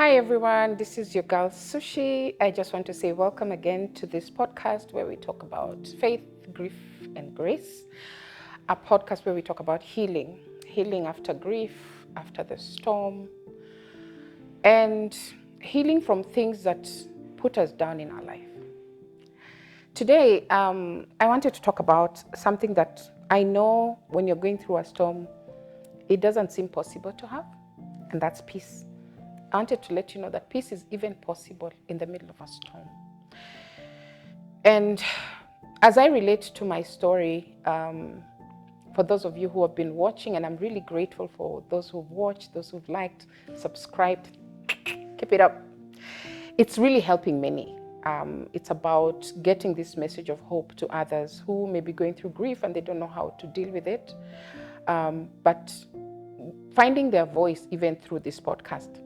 Hi everyone, this is your girl Sushi. I just want to say welcome again to this podcast where we talk about faith, grief, and grace. A podcast where we talk about healing after grief, after the storm, and healing from things that put us down in our life. Today, I wanted to talk about something that I know when you're going through a storm, it doesn't seem possible to have, and that's peace. I wanted to let you know that peace is even possible in the middle of a storm. And as I relate to my story, for those of you who have been watching, and I'm really grateful for those who've watched, those who've liked, subscribed, keep it up. It's really helping many. It's about getting this message of hope to others who may be going through grief and they don't know how to deal with it, but finding their voice even through this podcast.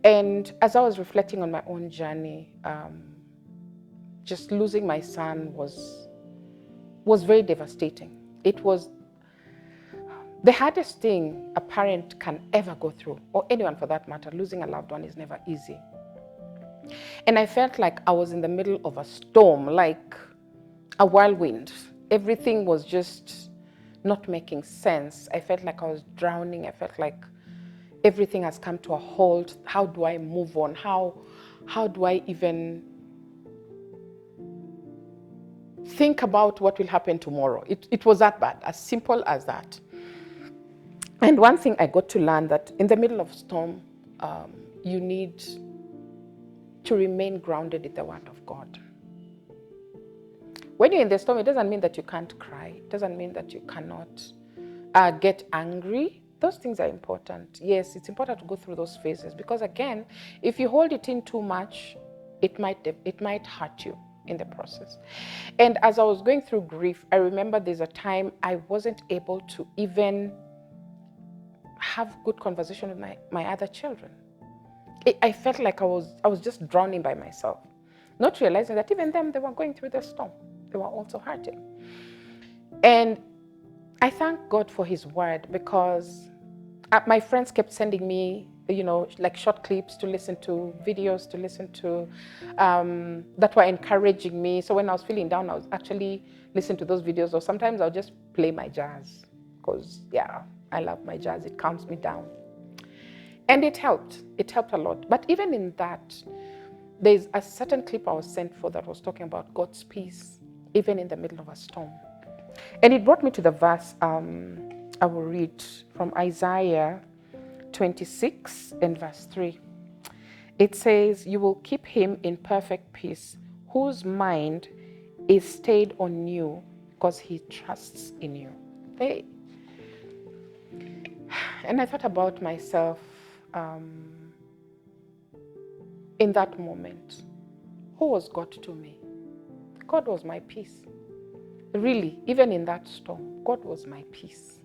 And as I was reflecting on my own journey, just losing my son was very devastating. It was the hardest thing a parent can ever go through, or anyone for that matter. Losing a loved one is never easy. And I felt like I was in the middle of a storm, like a whirlwind. Everything was just not making sense. I felt like I was drowning. I felt like everything has come to a halt. How do I move on? How do I even think about what will happen tomorrow? It was that bad, as simple as that. And one thing I got to learn that in the middle of storm, you need to remain grounded in the Word of God. When you're in the storm, it doesn't mean that you can't cry. It doesn't mean that you cannot get angry. Those things are important. Yes, it's important to go through those phases because, again, if you hold it in too much, it might hurt you in the process. And as I was going through grief, I remember there's a time I wasn't able to even have good conversation with my other children. I felt like I was just drowning by myself, not realizing that even them, they were going through the storm. They were also hurting. And I thank God for His word because my friends kept sending me, like short clips to listen to, videos to listen to, that were encouraging me. So when I was feeling down, I was actually listening to those videos, or sometimes I'll just play my jazz because, I love my jazz. It calms me down. And it helped. It helped a lot. But even in that, there's a certain clip I was sent for that was talking about God's peace, even in the middle of a storm. And it brought me to the verse I will read from Isaiah 26 and verse 3. It says, "You will keep him in perfect peace, whose mind is stayed on you because he trusts in you." Hey. And I thought about myself in that moment. Who was God to me? God was my peace. Really, even in that storm, God was my peace.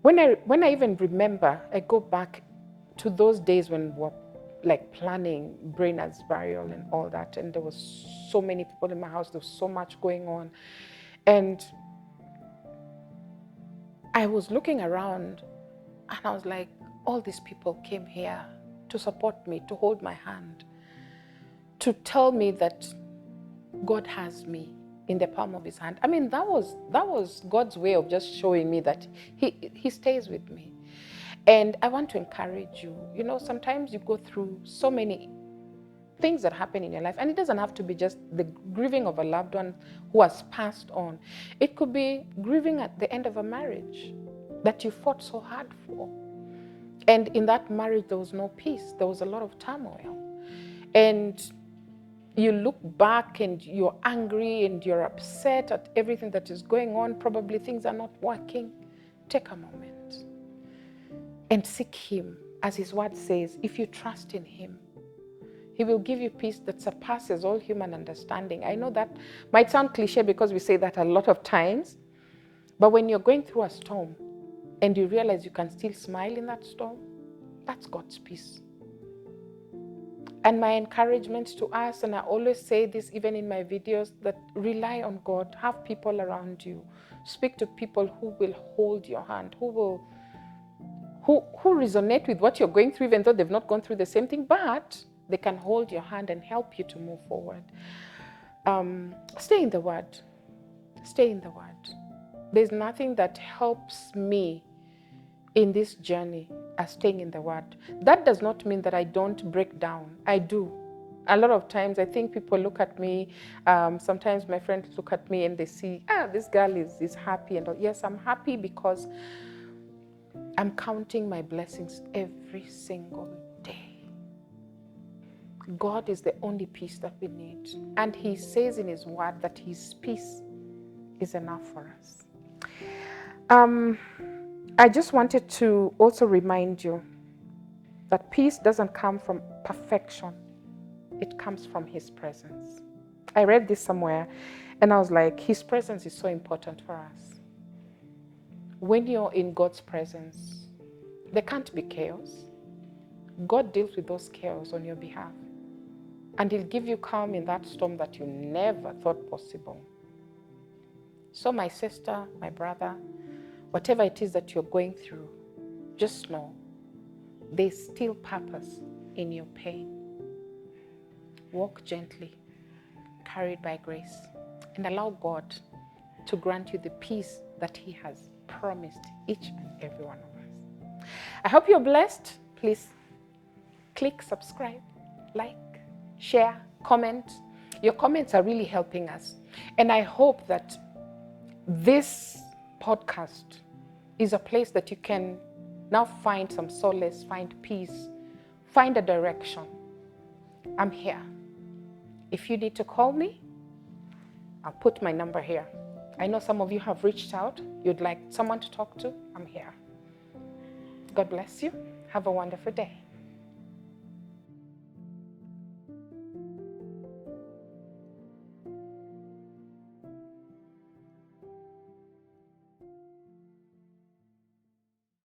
When I even remember, I go back to those days when we were like planning Brina's burial and all that, and there was so many people in my house, there was so much going on. And I was looking around and I was like, all these people came here to support me, to hold my hand, to tell me that God has me in the palm of His hand. I mean, that was God's way of just showing me that He stays with me. And I want to encourage you. Sometimes you go through so many things that happen in your life, and it doesn't have to be just the grieving of a loved one who has passed on. It could be grieving at the end of a marriage that you fought so hard for. And in that marriage, there was no peace. There was a lot of turmoil. And you look back and you're angry and you're upset at everything that is going on. Probably things are not working. Take a moment and seek Him. As His word says, if you trust in Him, He will give you peace that surpasses all human understanding. I know that might sound cliche because we say that a lot of times, but when you're going through a storm and you realize you can still smile in that storm, that's God's peace. And my encouragement to us, and I always say this even in my videos, that rely on God, have people around you, speak to people who will hold your hand, who who resonate with what you're going through, even though they've not gone through the same thing, but they can hold your hand and help you to move forward. Stay in the Word. Stay in the Word. There's nothing that helps me in this journey as staying in the Word. That does not mean that I don't break down. I do. A lot of times I think people look at me, sometimes my friends look at me and they see, this girl is happy. And yes, I'm happy because I'm counting my blessings every single day. God is the only peace that we need. And He says in His Word that His peace is enough for us. I just wanted to also remind you that peace doesn't come from perfection. It comes from His presence. I read this somewhere and I was like, His presence is so important for us. When you're in God's presence, there can't be chaos. God deals with those chaos on your behalf. And He'll give you calm in that storm that you never thought possible. So my sister, my brother, whatever it is that you're going through, just know there's still purpose in your pain. Walk gently, carried by grace, and allow God to grant you the peace that He has promised each and every one of us. I hope you're blessed. Please click subscribe, like, share, comment. Your comments are really helping us. And I hope that this podcast is a place that you can now find some solace, find peace, find a direction. I'm here. If you need to call me, I'll put my number here. I know some of you have reached out. You'd like someone to talk to. I'm here. God bless you. Have a wonderful day.